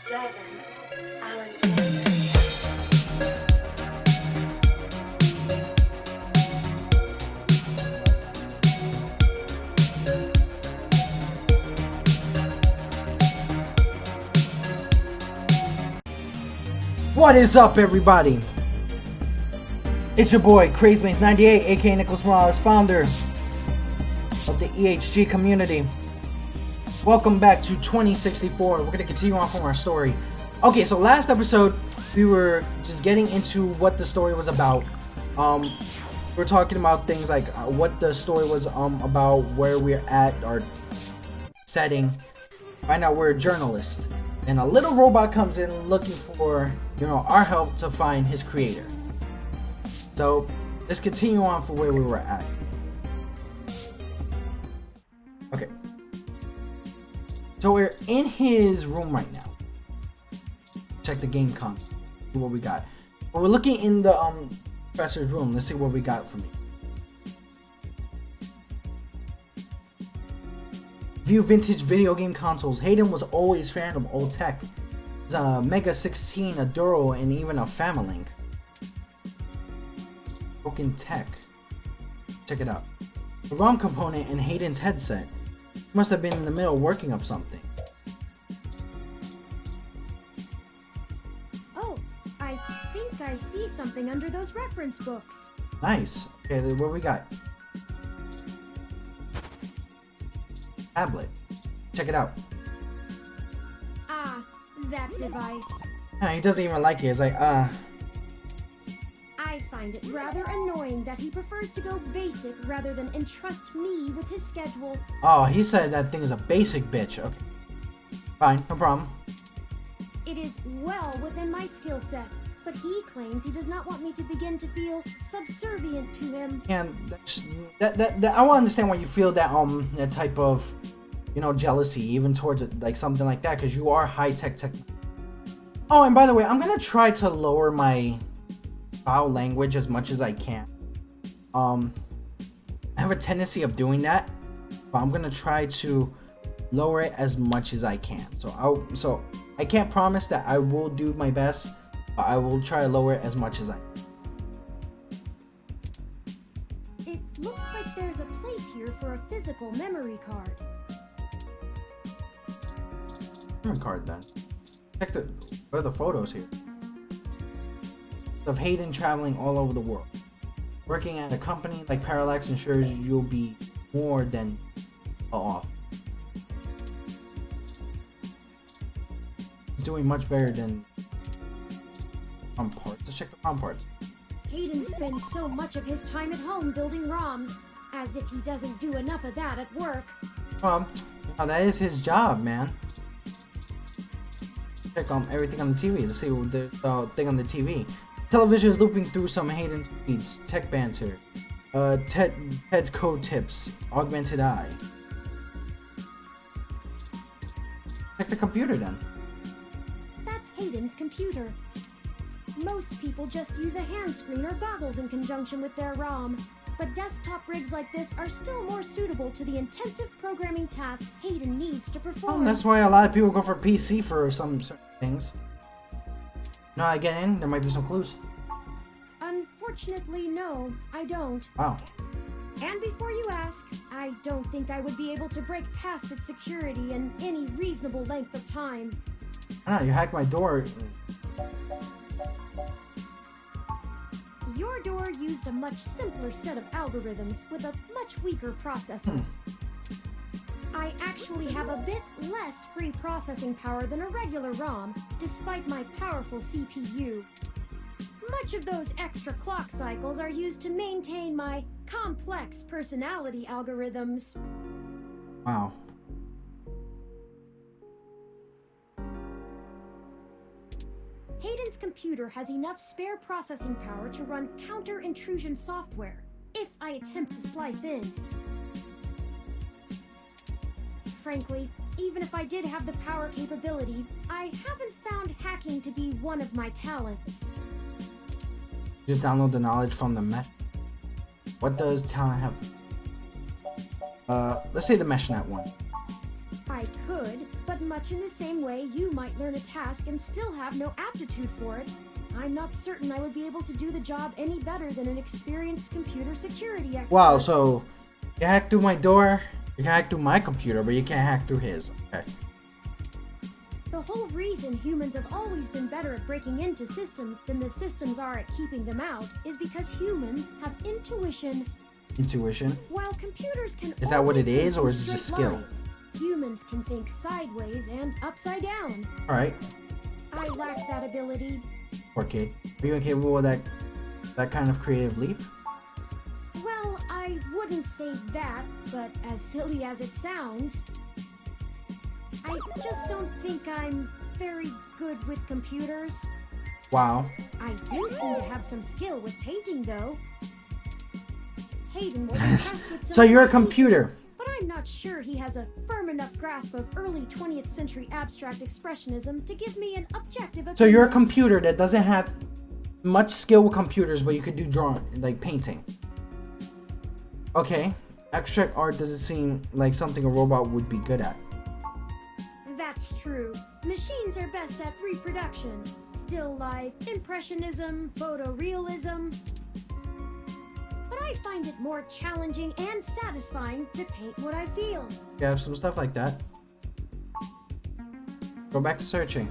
What is up, everybody? It's your boy CrazeMaze98, aka Nicholas Morales, founder of the EHG community. Welcome back to 2064. We're gonna continue on from our story. Okay, so last episode we were just getting into what the story was about. We were talking about things like what the story was about, where we're at, our setting. Right now we're a journalist, and a little robot comes in looking for, our help to find his creator. So let's continue on from where we were at. Okay. So we're in his room right now. Check the game console. See what we got. But we're looking in the professor's room. Let's see what we got for me. View vintage video game consoles. Hayden was always a fan of old tech. There's a Mega 16, a Duro, and even a Familink. Broken tech. Check it out. The ROM component in Hayden's headset. He must have been in the middle working of something. Oh, I think I see something under those reference books. Nice. Okay, what we got? Tablet. Check it out. Ah, that device. He doesn't even like it. It's like, I find it rather annoying that he prefers to go basic rather than entrust me with his schedule. Oh, he said that thing is a basic bitch. Okay. Fine, no problem. It is well within my skill set, but he claims he does not want me to begin to feel subservient to him. And that I want to understand why you feel that that type of, jealousy even towards like something like that, because you are high tech. Oh, and by the way, I'm gonna try to lower my foul language as much as I can. I have a tendency of doing that, but I'm gonna try to lower it as much as I can. So I can't promise that I will do my best, but I will try to lower it as much as I can. It looks like there's a place here for a physical memory card. Memory card then. Check what are the photos here? Of Hayden traveling all over the world. Working at a company like Parallax ensures you'll be more than off. He's doing much better than ROM parts. Let's check the ROM parts. Hayden spends so much of his time at home building ROMs, as if he doesn't do enough of that at work. That is his job, man. Check everything on the TV. Let's see what the thing on the TV. Television is looping through some Hayden feeds, tech banter, Ted's code tips, augmented eye. Check the computer then. That's Hayden's computer. Most people just use a hand screen or goggles in conjunction with their ROM, but desktop rigs like this are still more suitable to the intensive programming tasks Hayden needs to perform. That's why a lot of people go for PC for some certain things. Now I get in, there might be some clues. Unfortunately, no, I don't. Wow. And before you ask, I don't think I would be able to break past its security in any reasonable length of time. I don't know, you hacked my door. Your door used a much simpler set of algorithms with a much weaker processor. I actually have a bit less free processing power than a regular ROM, despite my powerful CPU. Much of those extra clock cycles are used to maintain my complex personality algorithms. Wow. Hayden's computer has enough spare processing power to run counter-intrusion software, if I attempt to slice in. Frankly, even if I did have the power capability, I haven't found hacking to be one of my talents. Just download the knowledge from the mesh. What does talent have? Let's say the meshnet one. I could, but much in the same way you might learn a task and still have no aptitude for it, I'm not certain I would be able to do the job any better than an experienced computer security expert. Wow, so you hack through my door, you can hack through my computer, but you can't hack through his. Okay. The whole reason humans have always been better at breaking into systems than the systems are at keeping them out is because humans have intuition. Intuition? While computers can Is that what it only is, think or in is it just straight skill? lines, humans can think sideways and upside down. Alright. I lack that ability. Poor kid. Are you incapable of that kind of creative leap? Well, I wouldn't say that, but as silly as it sounds, I just don't think I'm very good with computers. Wow. I do seem to have some skill with painting, though. Hayden was impressed with some So you're a of my computer. pieces, but I'm not sure he has a firm enough grasp of early 20th century abstract expressionism to give me an objective opinion. So you're a computer that doesn't have much skill with computers, but you could do drawing, like painting. Okay. Abstract art doesn't seem like something a robot would be good at. That's true. Machines are best at reproduction, still life, impressionism, photorealism. But I find it more challenging and satisfying to paint what I feel. You have some stuff like that. Go back to searching.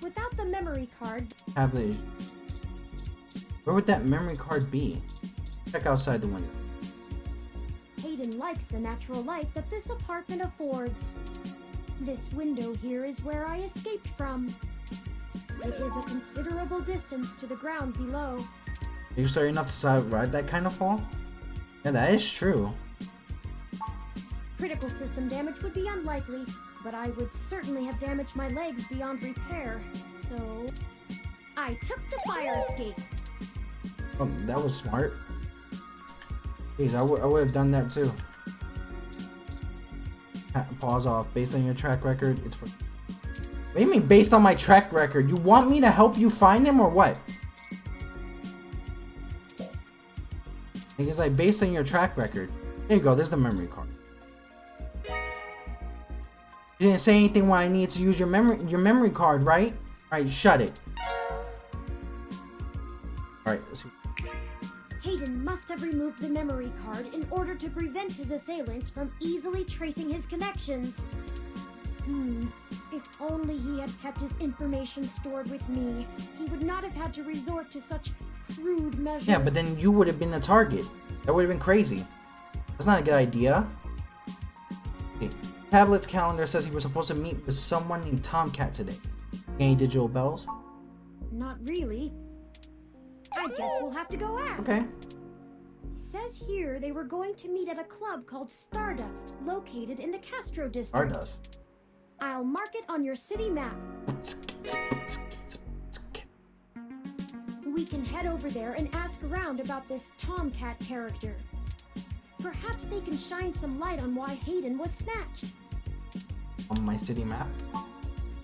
Without the memory card, Tablet. Where would that memory card be? Check outside the window. Hayden likes the natural light that this apartment affords. This window here is where I escaped from. It is a considerable distance to the ground below. Are you sorry enough to survive that kind of fall? Yeah, that is true. Critical system damage would be unlikely, but I would certainly have damaged my legs beyond repair, so I took the fire escape. Oh, that was smart. Jeez, I would have done that too. Pause off. Based on your track record, it's for... What do you mean based on my track record? You want me to help you find him or what? I guess like based on your track record. There you go, there's the memory card. You didn't say anything why I need to use your memory card, right? Alright, shut it. Alright, let's see. Hayden must have removed the memory card in order to prevent his assailants from easily tracing his connections. If only he had kept his information stored with me, he would not have had to resort to such crude measures. Yeah, but then you would have been the target. That would have been crazy. That's not a good idea. Okay. Tablet's calendar says he was supposed to meet with someone named Tomcat today. Any digital bells? Not really. I guess we'll have to go ask. Okay. Says here they were going to meet at a club called Stardust, located in the Castro district. Stardust. I'll mark it on your city map. We can head over there and ask around about this Tomcat character. Perhaps they can shine some light on why Hayden was snatched. On my city map?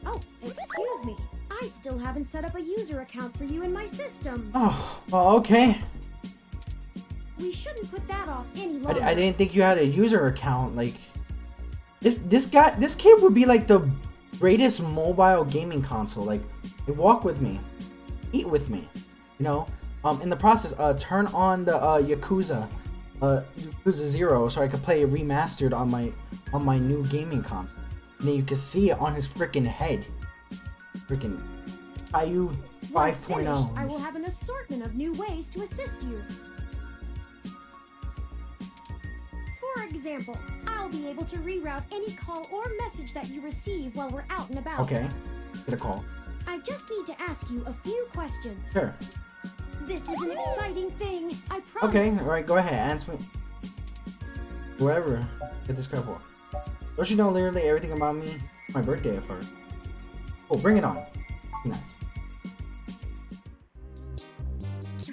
Oh, excuse me. I still haven't set up a user account for you in my system. Oh, well, okay. We shouldn't put that off any longer. I didn't think you had a user account. Like, this kid would be like the greatest mobile gaming console. Like, hey, walk with me, eat with me. You know, in the process, turn on the Yakuza 0 so I could play it remastered on my new gaming console. And then you can see it on his freaking head. Freaking Caillou 5.0. Once finished, I will have an assortment of new ways to assist you. For example, I'll be able to reroute any call or message that you receive while we're out and about. Okay, get a call. I just need to ask you a few questions. Sure. This is an exciting thing, I promise. Okay, alright, go ahead, answer me. Whoever, get this crap off. Don't you know literally everything about me? My birthday at first. Oh, bring it on. Nice.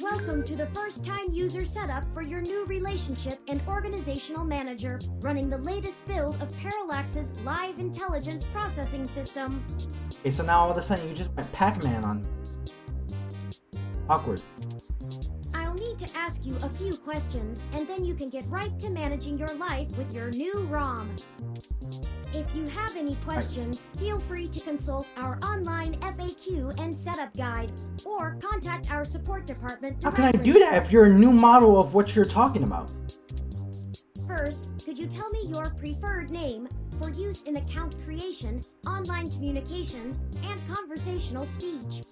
Welcome to the first-time user setup for your new relationship and organizational manager, running the latest build of Parallax's live intelligence processing system. Okay, so now all of a sudden you just went Pac-Man on. Awkward. I'll need need to ask you a few questions, and then you can get right to managing your life with your new ROM. If you have any questions, feel free to consult our online FAQ and setup guide, or contact our support department How directly. can I do that if you're a new model of what you're talking about? First, could you tell me your preferred name for use in account creation, online communications, and conversational speech?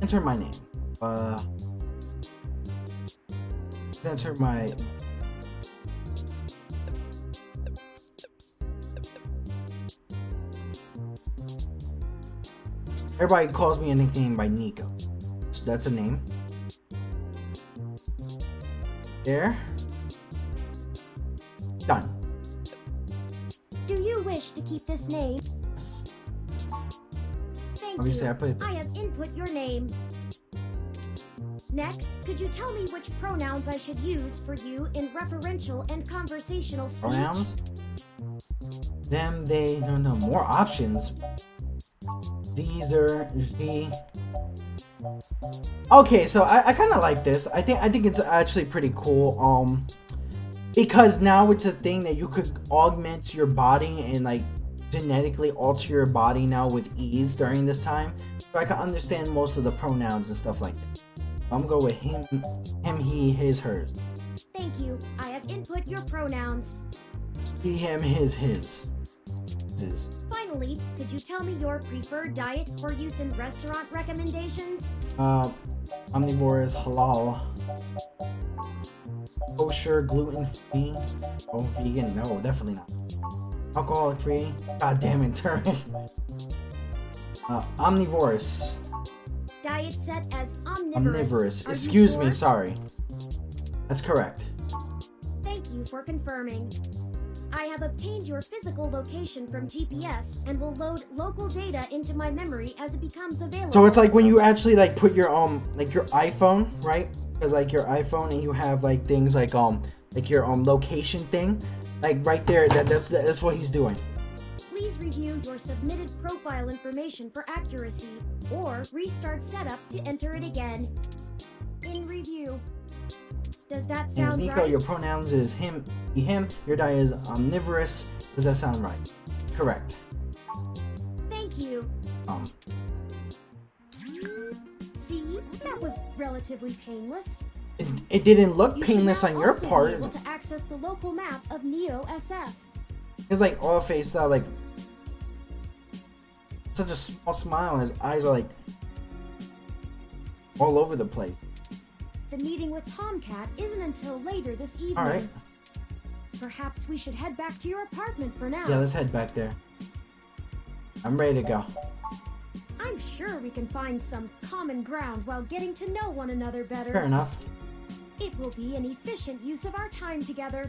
Enter my name. Enter my... Everybody calls me a nickname by Nico. So that's a name. There. Done. Do you wish to keep this name? Yes. Thank Obviously, you. I put... I have input your name. Next, could you tell me which pronouns I should use for you in referential and conversational speech? Pronouns? Them, they... No, more options. These are... She... Okay, so I kind of like this. I think it's actually pretty cool. Because now it's a thing that you could augment your body and like genetically alter your body now with ease during this time. So I can understand most of the pronouns and stuff like that. I'm gonna go with him, he, his, hers. Thank you. I have input your pronouns. He, him, his. His. Finally, could you tell me your preferred diet for use in restaurant recommendations? Omnivorous, halal, kosher, gluten-free. Oh, vegan? No, definitely not. Alcoholic-free. God damn it, Turing. Omnivorous. Diet set as omnivorous. Omnivorous. Are you Excuse me, sure? sorry. That's correct. Thank you for confirming. I have obtained your physical location from GPS and will load local data into my memory as it becomes available. So it's like when you actually like put your like your iPhone, right? Because like your iPhone and you have like things like your location thing, like right there. That's what he's doing. Please review your submitted profile information for accuracy, or restart setup to enter it again. In review. Does that Name's sound Nico. right? Your pronouns is him, he, him. Your diet is omnivorous. Does that sound right? Correct. Thank you. See, that was relatively painless. It didn't look You painless should on now your also part. be able to access the local map of Neo SF. He's like all faced out, like such a small smile. His eyes are like all over the place. The meeting with Tomcat isn't until later this evening. All right. Perhaps we should head back to your apartment for now. Yeah, let's head back there. I'm ready to go. I'm sure we can find some common ground while getting to know one another better. Fair enough. It will be an efficient use of our time together.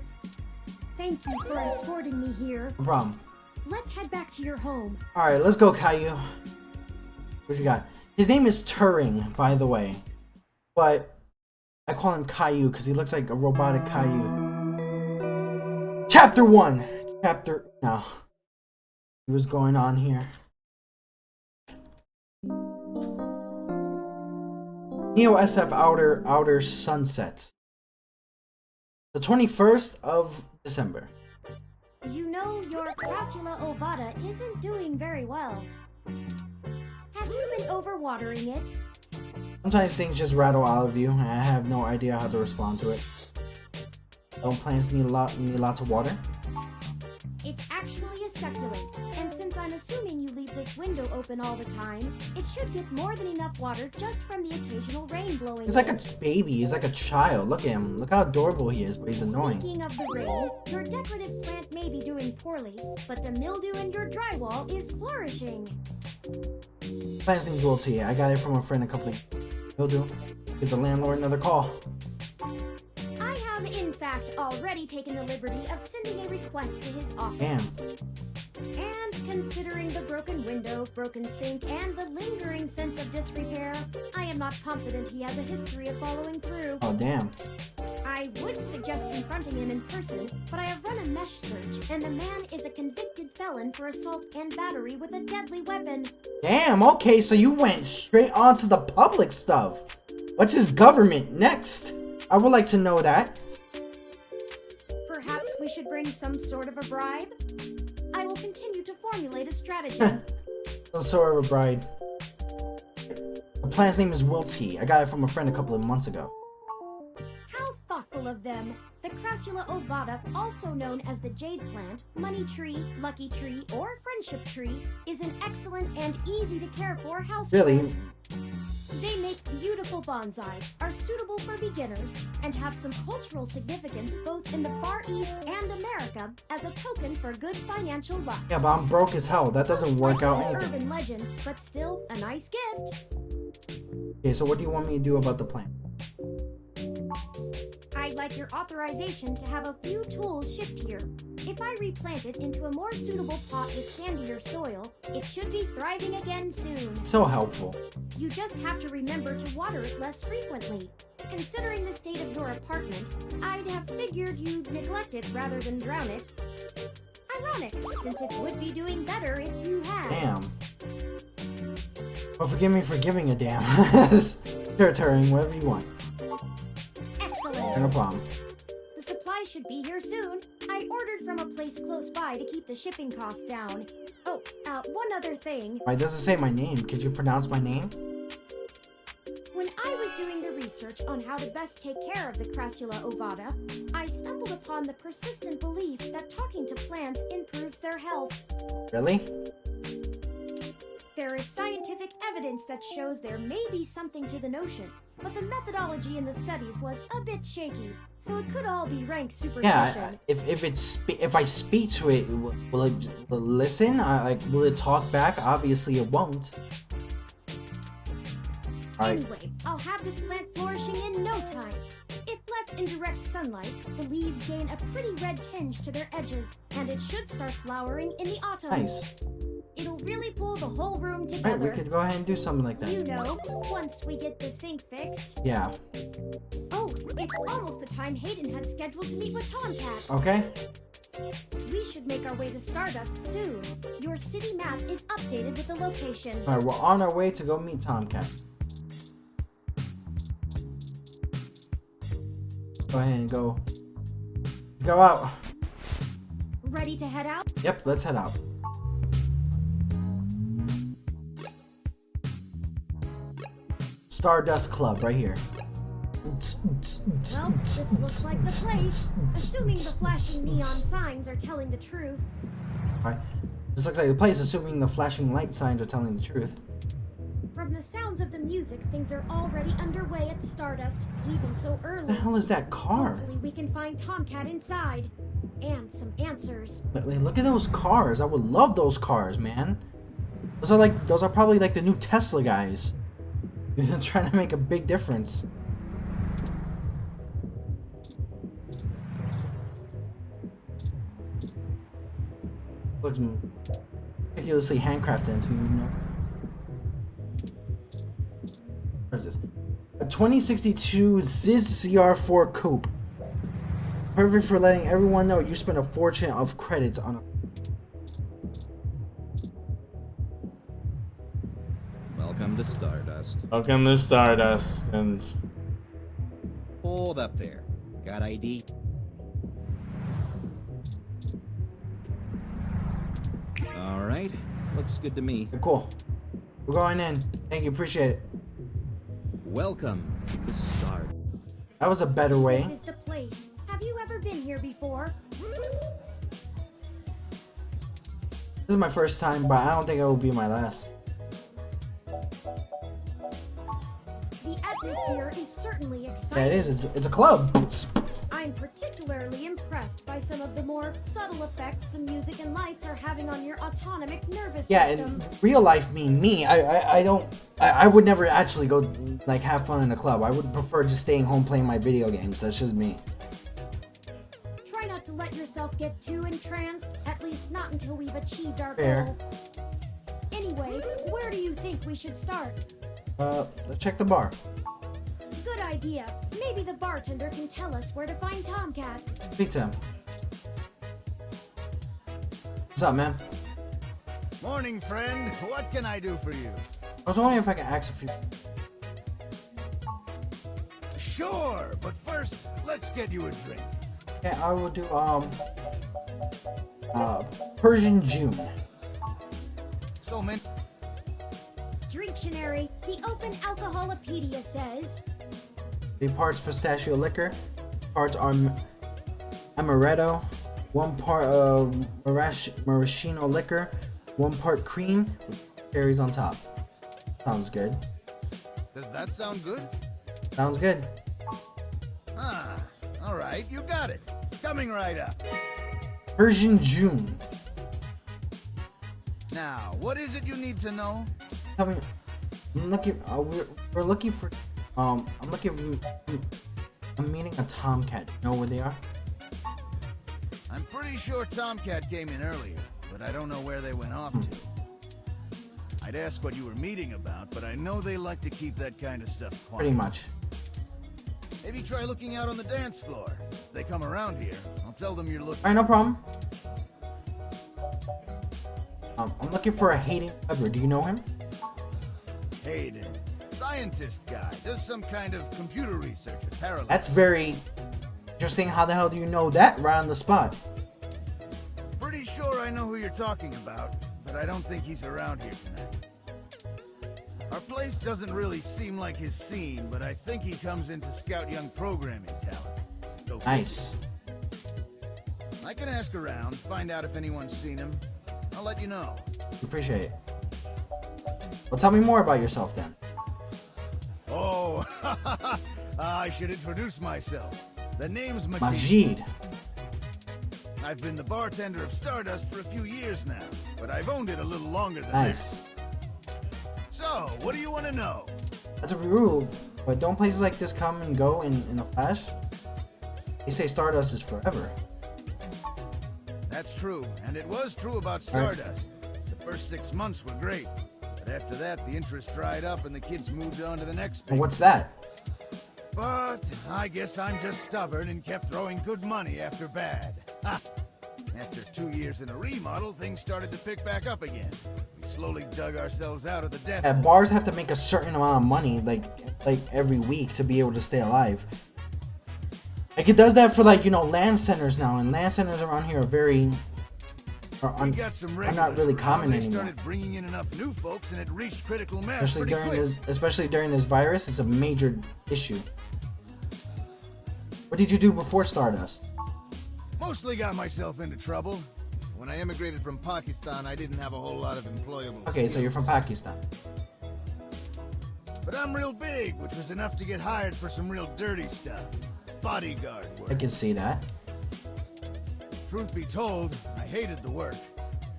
Thank you for escorting me here. No problem. Let's head back to your home. All right, let's go, Caillou. What you got? His name is Turing, by the way, but I call him Caillou because he looks like a robotic Caillou. Chapter 1. No. What's going on here? Neo SF Outer Sunsets. The 21st of December. You know your Crassula ovata isn't doing very well. Have you been overwatering it? Sometimes things just rattle out of you, and I have no idea how to respond to it. Don't plants need lots of water? It's actually a succulent, and since I'm assuming you leave this window open all the time, it should get more than enough water just from the occasional rain blowing He's like in. a baby. He's like a child. Look at him. Look how adorable he is, but he's annoying. Speaking of the rain, your decorative plant may be doing poorly, but the mildew in your drywall is flourishing. Plants need loyalty. I got it from a friend a couple of... He'll do. Give the landlord another call. I have, in fact, already taken the liberty of sending a request to his office. Damn. And considering the broken window, broken sink, and the lingering sense of disrepair, I am not confident he has a history of following through. Oh, damn. I I would suggest confronting him in person, but I have run a mesh search, and the man is a convicted felon for assault and battery with a deadly weapon. Damn, okay, so you went straight on to the public stuff. What's his government next? I would like to know that. Perhaps we should bring some sort of a bribe? I will continue to formulate a strategy. Some sort of a bride. The plant's name is Wilty. I got it from a friend a couple of months ago. How thoughtful of them. The Crassula ovata, also known as the jade plant, money tree, lucky tree, or friendship tree, is an excellent and easy to care for house Really? plant. They make beautiful bonsai, are suitable for beginners, and have some cultural significance both in the Far East and America as a token for good financial luck. Yeah, but I'm broke as hell. That doesn't work out An anything. urban legend, but still a nice gift. Okay, so what do you want me to do about the plant? I'd like your authorization to have a few tools shipped here. If I replant it into a more suitable pot with sandier soil, it should be thriving again soon. So helpful. You just have to remember to water it less frequently. Considering the state of your apartment, I'd have figured you'd neglect it rather than drown it. Ironic, since it would be doing better if you had. Damn. Well, forgive me for giving a damn. Territorying, whatever you want. Excellent. No problem. The supply should be here soon. I ordered from a place close by to keep the shipping costs down. Oh, one other thing. Why does it say my name? Could you pronounce my name? When I was doing the research on how to best take care of the Crassula ovata, I stumbled upon the persistent belief that talking to plants improves their health. Really? There is scientific evidence that shows there may be something to the notion, but the methodology in the studies was a bit shaky, so it could all be rank superstition. Yeah, if I speak to it, will it listen? Will it talk back? Obviously, it won't. Alright. Anyway, I'll have this plant flourishing in no time. If left in direct sunlight, the leaves gain a pretty red tinge to their edges, and it should start flowering in the autumn. Nice. It'll really pull the whole room together. Alright, we could go ahead and do something like that. You know, once we get the sink fixed. Yeah. Oh, it's almost the time Hayden had scheduled to meet with Tomcat. Okay. We should make our way to Stardust soon. Your city map is updated with the location. Alright, we're on our way to go meet Tomcat. Go ahead and go. Let's go out. Ready to head out? Yep, let's head out. Stardust Club right here. Well, this looks like the place. Assuming the flashing neon signs are telling the truth. Alright. This looks like the place, assuming the flashing light signs are telling the truth. From the sounds of the music, things are already underway at Stardust, even so What early. the hell is that car? Hopefully we can find Tomcat inside. And some answers. Look at those cars. I would love those cars, man. Those are probably like the new Tesla guys. Trying to make a big difference. Looks ridiculously handcrafted, you know. What is this? A 2062 Ziz CR4 coupe. Perfect for letting everyone know you spent a fortune of credits on a... Welcome to Stardust. Welcome to Stardust, and Hold up there. Got ID? Alright. Looks good to me. Cool. We're going in. Thank you, appreciate it. Welcome to Stardust. That was a better way. This is the place. Have you ever been here before? This is my first time, but I don't think it will be my last. The atmosphere is certainly exciting. Yeah, it is. It's a club. I'm particularly impressed by some of the more subtle effects the music and lights are having on your autonomic nervous Yeah, system. in real life, me, I would never actually go like have fun in a club. I would prefer just staying home playing my video games. That's just me. Try not to let yourself get too entranced, at least not until we've achieved our Fair. goal. Anyway, where do you think we should start? Let's check the bar. Good idea. Maybe the bartender can tell us where to find Tomcat. Speak to him. What's up, man? Morning, friend. What can I do for you? I was wondering if I can ask a few. Sure, but first, let's get you a drink. Yeah, I will do Persian June. So, man, Dictionary, the Open Alcoholopedia says, 3 parts pistachio liquor, parts are amaretto, 1 part of maraschino liquor, 1 part cream with cherries on top. Sounds good. does that sound good? Sounds good. Ah, all right, you got it. Coming right up. Persian June. Now, what is it you need to know? Tell me, I'm looking. We're looking for. I'm looking. I'm meeting a Tomcat. You know where they are? I'm pretty sure Tomcat came in earlier, but I don't know where they went off to. I'd ask what you were meeting about, but I know they like to keep that kind of stuff quiet. Pretty much. Maybe try looking out on the dance floor. If they come around here, I'll tell them you're looking. All right, no problem. I'm looking for a Hayden Weber. Do you know him? Hayden, scientist guy, does some kind of computer research at Parallel. That's very interesting. How the hell do you know that right on the spot? Pretty sure I know who you're talking about, but I don't think he's around here tonight. Our place doesn't really seem like his scene, but I think he comes in to scout young programming talent. Go figure. Nice. I can ask around, find out if anyone's seen him. I'll let you know. Appreciate it. Well, tell me more about yourself then. Oh, I should introduce myself. The name's Majid. Majid. I've been the bartender of Stardust for a few years now, but I've owned it a little longer than Nice. that. So, what do you want to know? That's a rule, but don't places like this come and go in a flash? They say Stardust is forever. That's true, and it was true about Stardust. The first 6 months were great, but after that, the interest dried up and the kids moved on to the next And big. what's that? But I guess I'm just stubborn and kept throwing good money after bad. Ha! After 2 years in a remodel, things started to pick back up again. We slowly dug ourselves out of the death. Yeah, bars have to make a certain amount of money, like every week, to be able to stay alive. Like it does that for land centers now, and land centers around here are very We got some are regulars not really around. common They anymore. started bringing in enough new folks, and it reached critical mass Especially pretty quick. especially during this virus, it's a major issue. What did you do before Stardust? Mostly got myself into trouble. When I immigrated from Pakistan, I didn't have a whole lot of employable Okay, so skills. you're from Pakistan. But I'm real big, which was enough to get hired for some real dirty stuff. Bodyguard work. I can see that. Truth be told, I hated the work.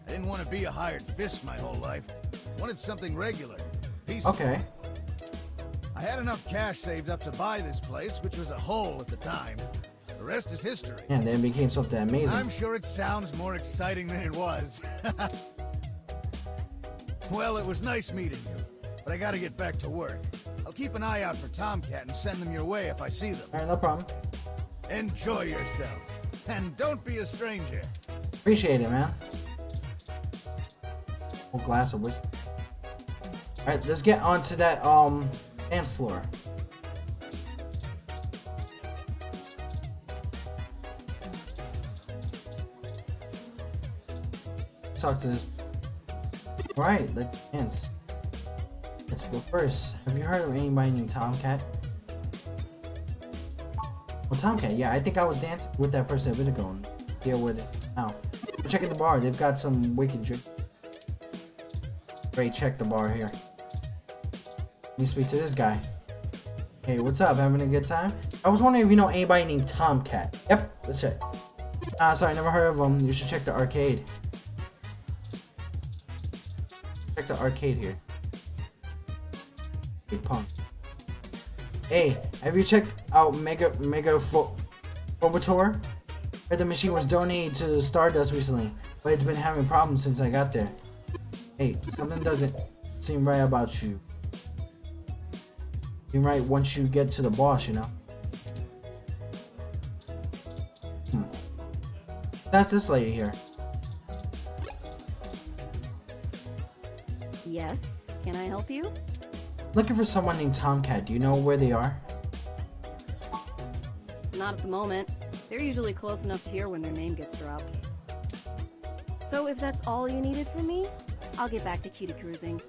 I didn't want to be a hired fist my whole life. I wanted something regular. Peaceful. Okay. I had enough cash saved up to buy this place, which was a hole at the time. The rest is history. Yeah, then it became something amazing. I'm sure it sounds more exciting than it was. Well, it was nice meeting you, but I gotta get back to work. I'll keep an eye out for Tomcat and send them your way if I see them. Alright, no problem. Enjoy yourself, and don't be a stranger. Appreciate it, man. Whole glass of whiskey. Alright, let's get onto that dance floor. Let's talk to this. Alright, let's dance. Let's go first. Have you heard of anybody named Tomcat? Well, Tomcat, yeah, I think I was dancing with that person a bit ago and deal with it now. We're checking the bar. They've got some wicked drink. Great, check the bar here. Let me speak to this guy. Hey, what's up? Having a good time? I was wondering if you know anybody named Tomcat. Yep, let's check. Sorry, never heard of him. You should check the arcade. Check the arcade here. Big punk. Hey, have you checked out Mega Phobator? Heard the machine was donated to Stardust recently, but it's been having problems since I got there. Hey, something doesn't seem right about you. You might once you get to the boss, you know. That's this lady here. Yes, can I help you? Looking for someone named Tomcat. Do you know where they are? Not at the moment. They're usually close enough to hear when their name gets dropped. So if that's all you needed from me, I'll get back to cutie cruising.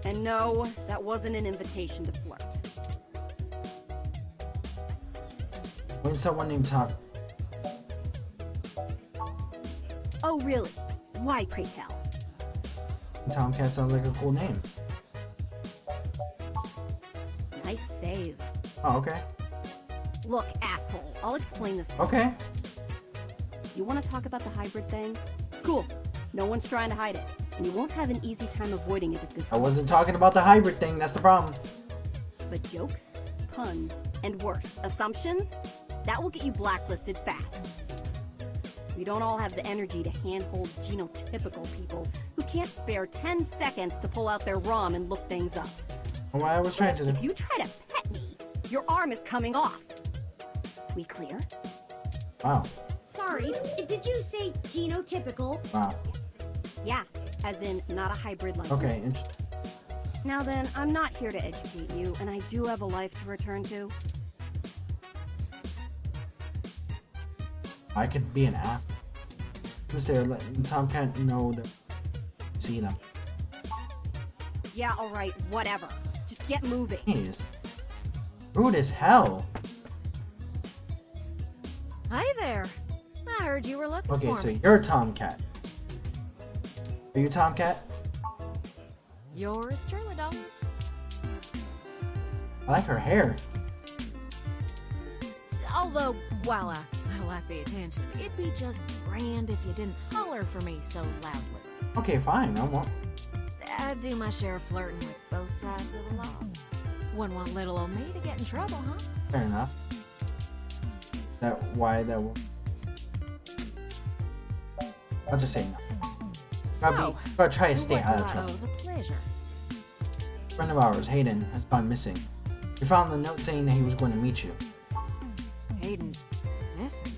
And no, that wasn't an invitation to flirt. When someone named Tom. Oh really? Why, pray tell? Tomcat sounds like a cool name. Nice save. Oh, okay. Look, asshole, I'll explain this Okay. once. You want to talk about the hybrid thing? Cool. No one's trying to hide it. And you won't have an easy time avoiding it at this I point. wasn't talking about the hybrid thing. That's the problem. But jokes, puns, and worse, assumptions? That will get you blacklisted fast. We don't all have the energy to handhold genotypical people who can't spare 10 seconds to pull out their ROM and look things up. What I was trying to do. If you try to pet me, your arm is coming off. We clear? Wow. Sorry, did you say genotypical? Wow. Yeah, as in not a hybrid like Okay. me. Now then, I'm not here to educate you, and I do have a life to return to. I could be an ass. Just there, let Tomcat know that. See them. Yeah, alright, whatever. Just get moving. Jeez. Rude as hell. Hi there. I heard you were looking Okay, for so me. you're Tomcat. Are you Tomcat? Yours truly, dog. I like her hair. Although, while I like the attention, it'd be just grand if you didn't holler for me so loudly. Okay, fine. I won't. I do my share of flirting with both sides of the law. Wouldn't want little old me to get in trouble, huh? Fair enough. I'll just say no. Gotta try to stay what out do of I trouble. owe the pleasure? A friend of ours, Hayden, has gone missing. We found the note saying that he was going to meet you. Hayden's missing.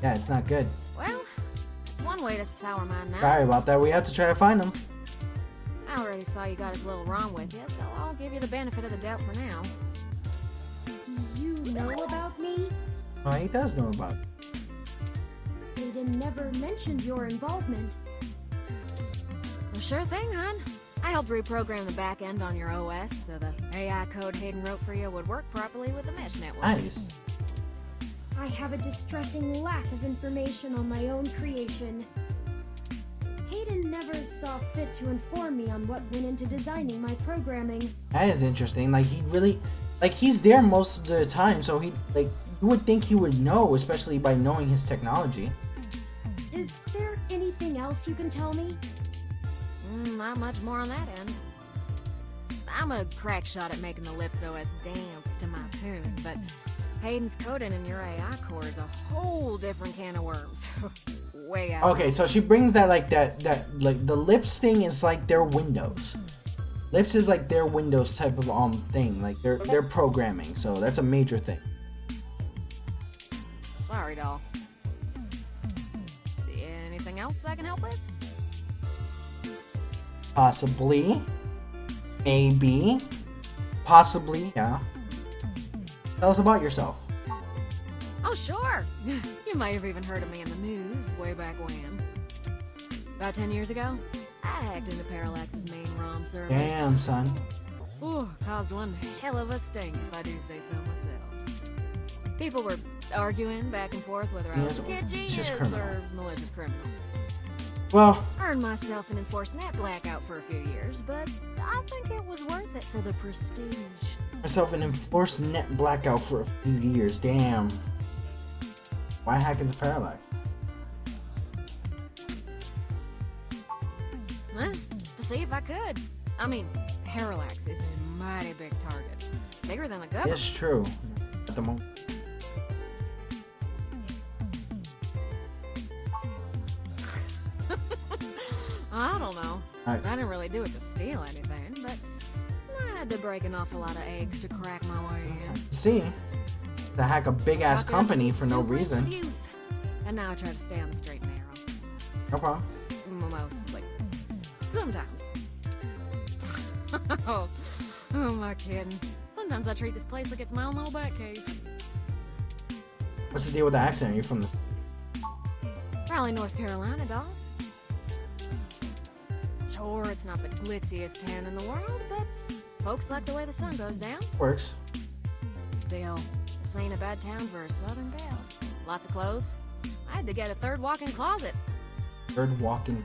Yeah, it's not good. Well, that's one way to sour my night. Sorry about that. We have to try to find him. I already saw you got his little ROM with you, so I'll give you the benefit of the doubt for now. You know about me? Oh, he does know about it. Hayden never mentioned your involvement. Well, sure thing, hon. I helped reprogram the back end on your OS so the AI code Hayden wrote for you would work properly with the mesh network. Nice. I have a distressing lack of information on my own creation. Hayden never saw fit to inform me on what went into designing my programming. That is interesting. Like, he really... Like, he's there most of the time, so he... Like, you would think he would know, especially by knowing his technology. Is there anything else you can tell me? Not much more on that end. I'm a crack shot at making the Lips OS dance to my tune, but Hayden's coding in your AI core is a whole different can of worms. Way out. Okay, so she brings that, like, like, the Lips thing is like their Windows. Lips is like their Windows type of, thing. Like, their programming, so that's a major thing. Sorry, doll. Anything else I can help with? Possibly. Maybe. Possibly, yeah. Tell us about yourself. Oh, sure. You might have even heard of me in the news way back when. About 10 years ago, I hacked into Parallax's main ROM servers. Damn, son. Ooh, caused one hell of a stink, if I do say so myself. People were arguing back and forth whether I was a kid genius or malicious criminal. Well, Earned myself an enforced net blackout for a few years, but I think it was worth it for the prestige. myself an enforced net blackout for a few years. Damn. Why hack into Parallax? Huh? To see if I could. I mean, Parallax is a mighty big target. Bigger than the government. It's true. At the moment. I don't know. Alright. I didn't really do it to steal anything, but I Had to break an awful lot of eggs to crack my way in. See, to hack a big ass Chalk it up to company the for no exuberance of reason. youth. And now I try to stay on the straight and narrow. No problem. Mostly. Sometimes. oh, who am I kidding? Sometimes I treat this place like it's my own little bat cave. What's the deal with the accent? Are you from this? Raleigh, North Carolina, dog. Sure, it's not the glitziest town in the world, but folks like the way the sun goes down. Works. Still, this ain't a bad town for a southern belle. Lots of clothes. I had to get a third walk-in closet. Third walking.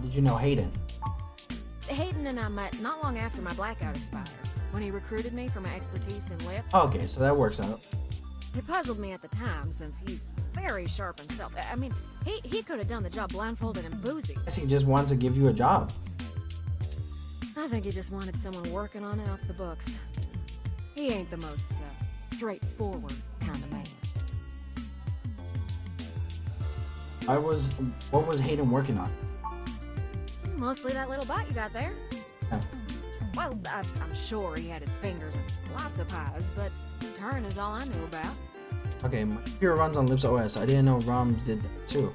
Did you know Hayden? Hayden and I met not long after my blackout expired, when he recruited me for my expertise in lips. Okay, so that works out. It puzzled me at the time, since he's very sharp himself. I mean, he could have done the job blindfolded and boozy. I guess he just wants to give you a job. I think he just wanted someone working on it off the books. He ain't the most straightforward kind of man. What was Hayden working on? Mostly that little bite you got there. Yeah. Well, I'm sure he had his fingers in lots of pies, but turn is all I knew about. Okay, my computer runs on Lips OS. I didn't know ROMs did that too.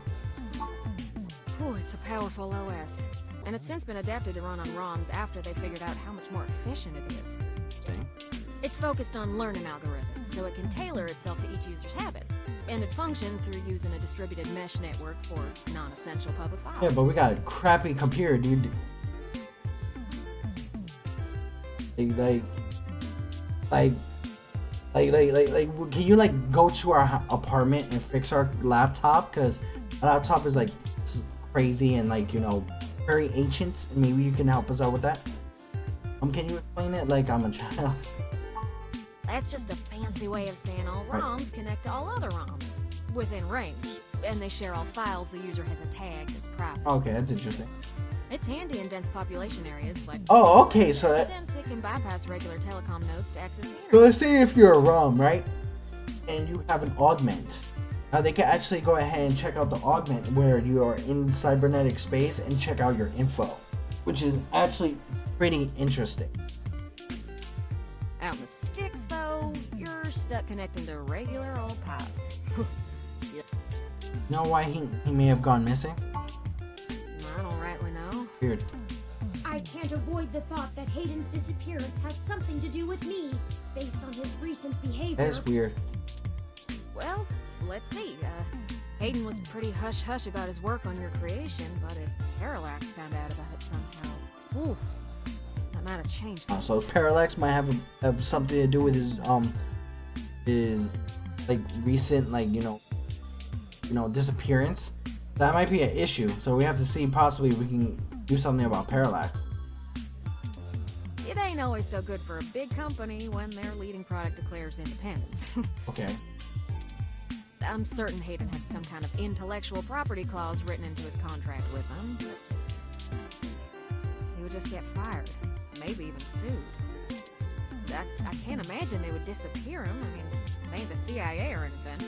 Ooh, it's a powerful OS. And it's since been adapted to run on ROMs after they figured out how much more efficient it is. See? It's focused on learning algorithms, so it can tailor itself to each user's habits. And it functions through using a distributed mesh network for non-essential public files. Yeah, but we got a crappy computer, dude. Like, can you like go to our apartment and fix our laptop? Cause our laptop is like crazy and like, you know, very ancient. And maybe you can help us out with that. Can you explain it? Like I'm a child. That's just a fancy way of saying all ROMs connect to all other ROMs within range, and they share all files the user hasn't tagged as private. Okay, that's interesting. It's handy in dense population areas like. Oh, okay, so that, since it can bypass regular telecom nodes to access the internet. so let's say if you're a ROM, right, and you have an augment. Now they can actually go ahead and check out the augment where you are in cybernetic space and check out your info, which is actually pretty interesting. Out in the sticks, though, you're stuck connecting to regular old pipes. You know why he may have gone missing? I don't rightly know. Weird. I can't avoid the thought that Hayden's disappearance has something to do with me, based on his recent behavior. That's weird. Well, let's see. Hayden was pretty hush-hush about his work on your creation, but if Parallax found out about it somehow, ooh, that might have changed things. So Parallax might have something to do with his like recent like you know disappearance. That might be an issue. So we have to see possibly if we can do something about Parallax. It ain't always so good for a big company when their leading product declares independence. Okay. I'm certain Hayden had some kind of intellectual property clause written into his contract with them, but he would just get fired, maybe even sued. I can't imagine they would disappear him. I mean, they ain't the CIA or anything.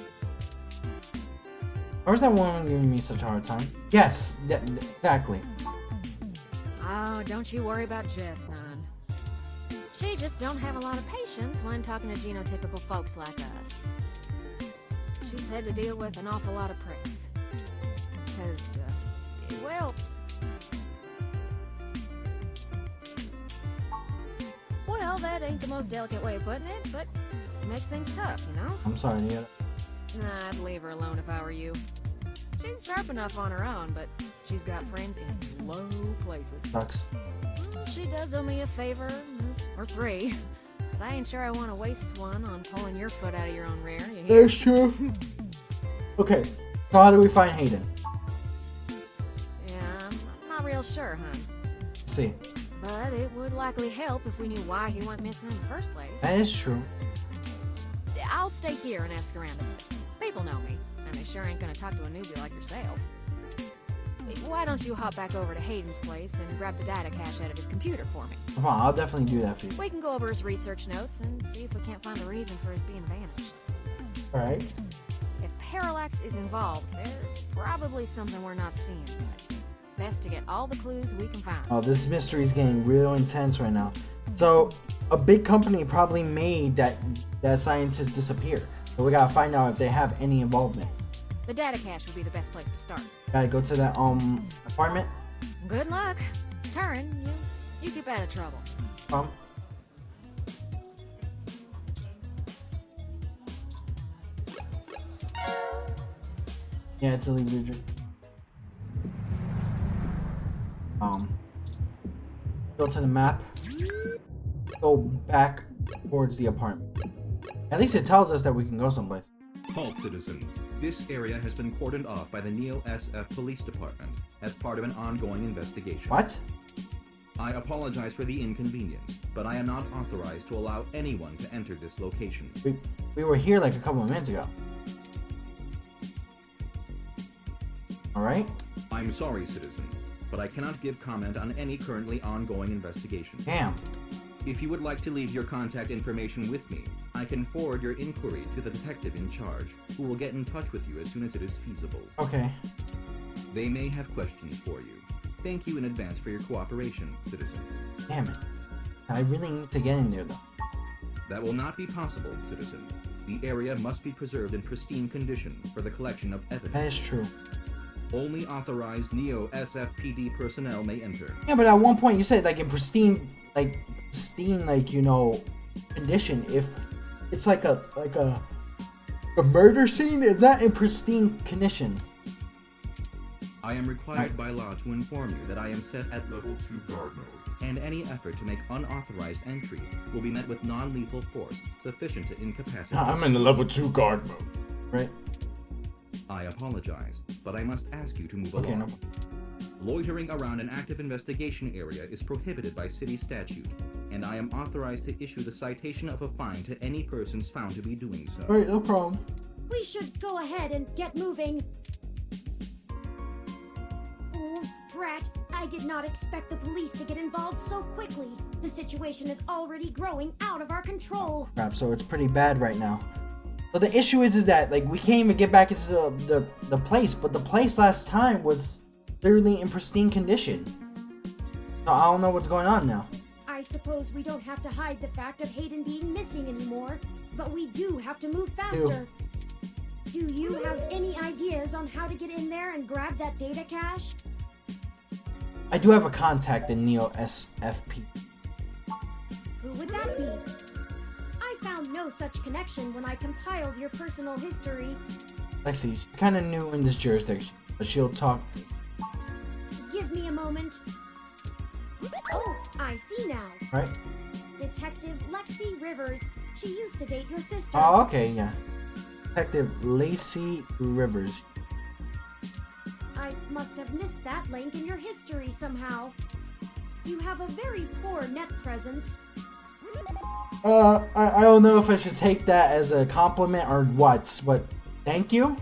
Where's that woman giving me such a hard time? Yes, exactly. Oh, don't you worry about Jess, none. She just don't have a lot of patience when talking to genotypical folks like us. She's had to deal with an awful lot of pricks. Cause, well, that ain't the most delicate way of putting it, but it makes things tough, you know? I'm sorry, Nia. Nah, I'd leave her alone if I were you. She's sharp enough on her own, but she's got friends in low places. Sucks. Well, she does owe me a favor, or three, but I ain't sure I want to waste one on pulling your foot out of your own rear, you hear? That's true. Okay, so how do we find Hayden? Yeah, I'm not real sure, hon. Let's see. But it would likely help if we knew why he went missing in the first place. That is true. I'll stay here and ask around a bit. People know me, and they sure ain't gonna talk to a newbie like yourself. Why don't you hop back over to Hayden's place and grab the data cache out of his computer for me? Come on, I'll definitely do that for you. We can go over his research notes and see if we can't find a reason for his being vanished. Alright. If parallax is involved, there's probably something we're not seeing yet. Best to get all the clues we can find. Oh, this mystery is getting real intense right now. So, a big company probably made that scientist disappear. So we gotta find out if they have any involvement. The data cache would be the best place to start. Gotta go to that apartment. Good luck. Turin, you keep out of trouble. Yeah, it's a leader. Go to the map. Go back towards the apartment. At least it tells us that we can go someplace. Halt, citizen. This area has been cordoned off by the Neo-SF Police Department as part of an ongoing investigation. What? I apologize for the inconvenience, but I am not authorized to allow anyone to enter this location. We were here like a couple of minutes ago. Alright? I'm sorry, citizen, but I cannot give comment on any currently ongoing investigation. Damn. If you would like to leave your contact information with me, I can forward your inquiry to the detective in charge, who will get in touch with you as soon as it is feasible. Okay. They may have questions for you. Thank you in advance for your cooperation, citizen. Damn it. I really need to get in there though. That will not be possible, citizen. The area must be preserved in pristine condition for the collection of evidence. That is true. Only authorized Neo-SFPD personnel may enter. Yeah, but at one point you said like in pristine, you know, condition. If it's like a murder scene, is that in pristine condition? I am required by law to inform you that I am set at level 2 guard mode, and any effort to make unauthorized entry will be met with non-lethal force sufficient to incapacitate. I'm in the level 2 guard mode. Right? I apologize, but I must ask you to move Okay, along. no. Loitering around an active investigation area is prohibited by city statute, and I am authorized to issue the citation of a fine to any persons found to be doing so. Alright, no problem. We should go ahead and get moving. Oh, drat. I did not expect the police to get involved so quickly. The situation is already growing out of our control. Crap, so it's pretty bad right now. So the issue is that like we can't even get back into the place, but the place last time was literally in pristine condition. So I don't know what's going on now. I suppose we don't have to hide the fact of Hayden being missing anymore, but we do have to move faster. Do you have any ideas on how to get in there and grab that data cache? I do have a contact in Neo-SFP. Who would that be? I found no such connection when I compiled your personal history. Lexi, she's kind of new in this jurisdiction, but she'll talk. Give me a moment. Oh, I see now. Right? Detective Lexi Rivers. She used to date your sister. Oh, okay, yeah. Detective Lacey Rivers. I must have missed that link in your history somehow. You have a very poor net presence. I don't know if I should take that as a compliment or what, but thank you.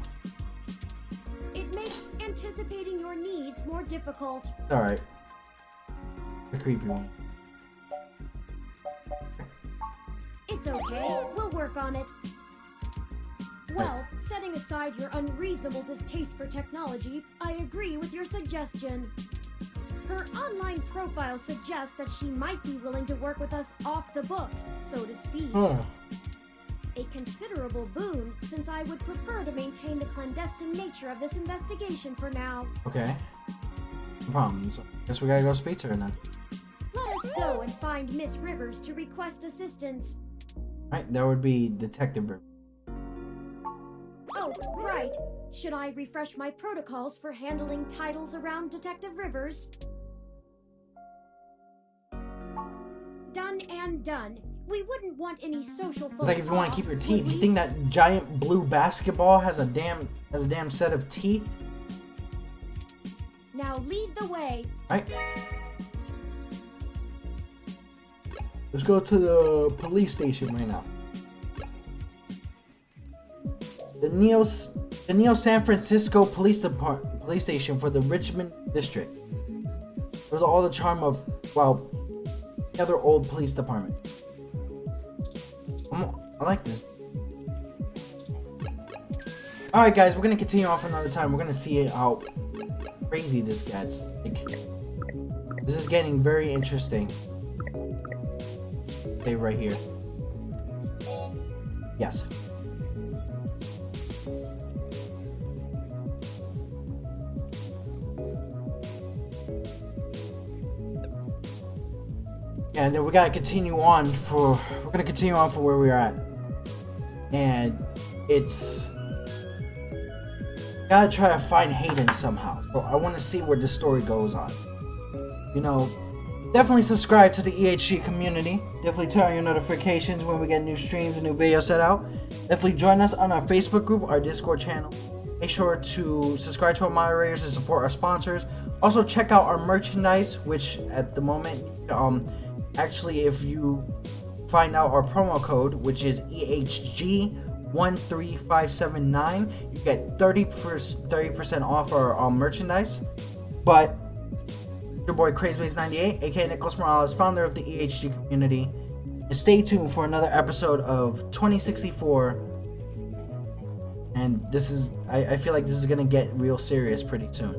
It makes anticipating your needs more difficult. Alright. The creepy one. It's okay. We'll work on it. Well, setting aside your unreasonable distaste for technology, I agree with your suggestion. Her online profile suggests that she might be willing to work with us off the books, so to speak. Huh. A considerable boon, since I would prefer to maintain the clandestine nature of this investigation for now. Okay. No problem. So, guess we gotta go speak to her then. Let us go and find Miss Rivers to request assistance. Right, that would be Detective Rivers. Oh, right. Should I refresh my protocols for handling titles around Detective Rivers? Done and done. We wouldn't want any social. It's like if you want to keep your teeth. You think that giant blue basketball has a damn set of teeth? Now lead the way. Right. Let's go to the police station right now. The Neo San Francisco Police Station for the Richmond District. It was all the charm of, well, the other old police department. I like this. Alright guys, we're gonna continue on for another time. We're gonna see how crazy this gets. Like, this is getting very interesting. Stay right here. Yes. And then we gotta continue on for where we're at. And it's gotta try to find Hayden somehow. So I wanna see where this story goes on. You know, definitely subscribe to the EHG community. Definitely turn on your notifications when we get new streams and new videos set out. Definitely join us on our Facebook group, our Discord channel. Make sure to subscribe to our moderators and support our sponsors. Also check out our merchandise, which at the moment, actually if you find out our promo code, which is EHG13579, you get 30% off our merchandise. But your boy CrazyBase98, aka Nicholas Morales, founder of the EHG community. And stay tuned for another episode of 2064. And this is, I feel like this is gonna get real serious pretty soon.